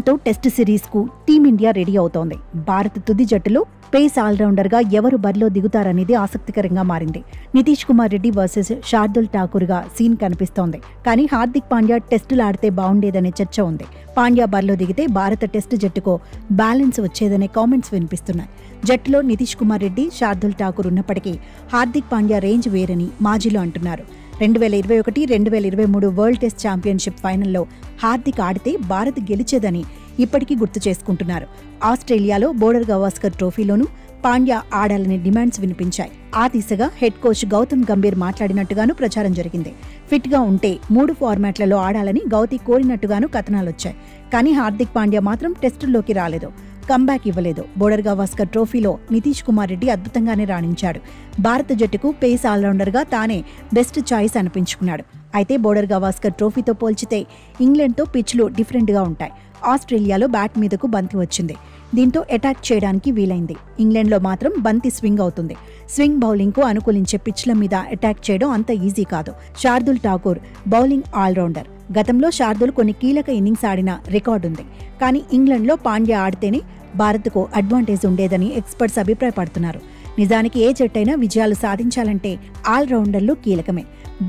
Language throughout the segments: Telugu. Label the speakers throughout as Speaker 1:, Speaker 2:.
Speaker 1: ఇంగ్లాండ్తో టెస్ట్ సిరీస్కు టీమిండియా రెడీ అవుతోంది. భారత్ తుది జట్టులో పేస్ ఆల్రౌండర్గా ఎవరు బరిలో దిగుతారనేది ఆసక్తికరంగా మారింది. నితీష్ కుమార్ రెడ్డి వర్సెస్ శార్దుల్ ఠాకూర్గా సీన్ కనిపిస్తోంది. కానీ హార్దిక్ పాండ్యా టెస్టులు ఆడితే బాగుండేదనే చర్చ ఉంది. పాండ్యా బరిలో దిగితే భారత టెస్టు జట్టుకు బ్యాలెన్స్ వచ్చేదనే కామెంట్స్ వినిపిస్తున్నాయి. జట్టులో నితీష్ కుమార్ రెడ్డి, శార్దుల్ ఠాకూర్ ఉన్నప్పటికీ హార్దిక్ పాండ్యా రేంజ్ వేరని మాజీలు అంటున్నారు. 2021-2023 వరల్డ్ టెస్ట్ ఛాంపియన్షిప్ ఫైనల్లో హార్దిక్ ఆడితే భారత్ గెలిచేదని ఇప్పటికీ గుర్తు చేసుకుంటున్నారు. ఆస్ట్రేలియాలో బోర్డర్ గవాస్కర్ ట్రోఫీలోనూ పాండ్యా ఆడాలనే డిమాండ్స్ వినిపించాయి. ఆ దిశగా హెడ్ కోచ్ గౌతమ్ గంభీర్ మాట్లాడినట్టుగాను ప్రచారం జరిగింది. ఫిట్గా ఉంటే 3 ఫార్మాట్లలో ఆడాలని గౌతీ కోరినట్టుగాను కథనాలొచ్చాయి. కానీ హార్దిక్ పాండ్యా మాత్రం టెస్టుల్లోకి రాలేదు, కంబ్యాక్ ఇవ్వలేదు. బోర్డర్ గవాస్కర్ ట్రోఫీలో నితీష్ కుమార్ రెడ్డి అద్భుతంగానే రాణించాడు. భారత జట్టుకు పేస్ ఆల్రౌండర్గా తానే బెస్ట్ చాయిస్ అనిపించుకున్నాడు. అయితే బోర్డర్ గవాస్కర్ ట్రోఫీతో పోల్చితే ఇంగ్లాండ్తో పిచ్లు డిఫరెంట్గా ఉంటాయి. ఆస్ట్రేలియాలో బ్యాట్ మీదకు బంతి వచ్చింది, దీంతో అటాక్ చేయడానికి వీలైంది. ఇంగ్లాండ్లో మాత్రం బంతి స్వింగ్ అవుతుంది. స్వింగ్ బౌలింగ్కు అనుకూలించే పిచ్ల మీద అటాక్ చేయడం అంత ఈజీ కాదు. Shardul Thakur bowling allrounder. గతంలో శార్దుల్ కొన్ని కీలక ఇన్నింగ్స్ ఆడిన రికార్డుంది. కానీ ఇంగ్లాండ్లో పాండ్యా ఆడితేనే భారత్కు అడ్వాంటేజ్ ఉండేదని ఎక్స్పర్ట్స్ అభిప్రాయపడుతున్నారు. నిజానికి ఏ జట్టైనా విజయాలు సాధించాలంటే ఆల్రౌండర్లు కీలకమే.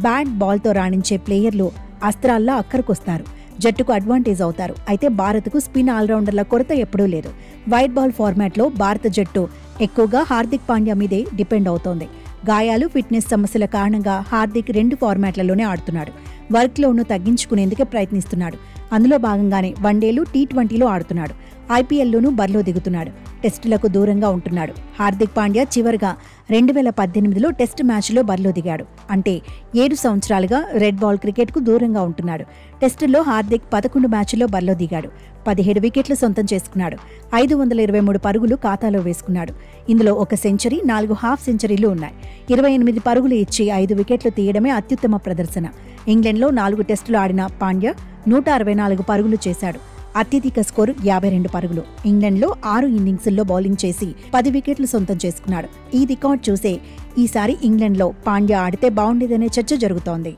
Speaker 1: బ్యాట్ బాల్తో రాణించే ప్లేయర్లు అస్త్రాల్లా అక్కరకొస్తారు, జట్టుకు అడ్వాంటేజ్ అవుతారు. అయితే భారత్కు స్పిన్ ఆల్రౌండర్ల కొరత ఎప్పుడూ లేదు. వైట్ బాల్ ఫార్మాట్లో భారత జట్టు ఎక్కువగా హార్దిక్ పాండ్యా మీదే డిపెండ్ అవుతోంది. గాయాలు, ఫిట్నెస్ సమస్యల కారణంగా హార్దిక్ 2 ఫార్మాట్లలోనే ఆడుతున్నాడు. వర్క్లోడ్ను తగ్గించుకునేందుకే ప్రయత్నిస్తున్నాడు. అందులో భాగంగానే వన్డేలు, టీ20లో ఆడుతున్నాడు. ఐపీఎల్లోనూ బరిలో దిగుతున్నాడు. టెస్టులకు దూరంగా ఉంటున్నాడు. హార్దిక్ పాండ్యా చివరిగా 2018లో టెస్ట్ మ్యాచ్లో బరిలో దిగాడు. అంటే 7 సంవత్సరాలుగా రెడ్ బాల్ క్రికెట్కు దూరంగా ఉంటున్నాడు. టెస్టుల్లో హార్దిక్ 11 మ్యాచ్ల్లో బరిలో దిగాడు. 17 వికెట్లు సొంతం చేసుకున్నాడు. 523 పరుగులు ఖాతాలో వేసుకున్నాడు. ఇందులో 1 సెంచరీ, 4 హాఫ్ సెంచరీలు ఉన్నాయి. 28 పరుగులు ఇచ్చి 5 వికెట్లు తీయడమే అత్యుత్తమ ప్రదర్శన. ఇంగ్లాండ్లో 4 టెస్టులు ఆడిన పాండ్యా 164 పరుగులు చేశాడు. అత్యధిక స్కోరు 52 పరుగులు. ఇంగ్లాండ్లో 6 ఇన్నింగ్స్ల్లో బౌలింగ్ చేసి 10 వికెట్లు సొంతం చేసుకున్నాడు. ఈ రికార్డ్ చూసే ఈసారి ఇంగ్లాండ్లో పాండ్యా ఆడితే బాగుండేదనే చర్చ జరుగుతోంది.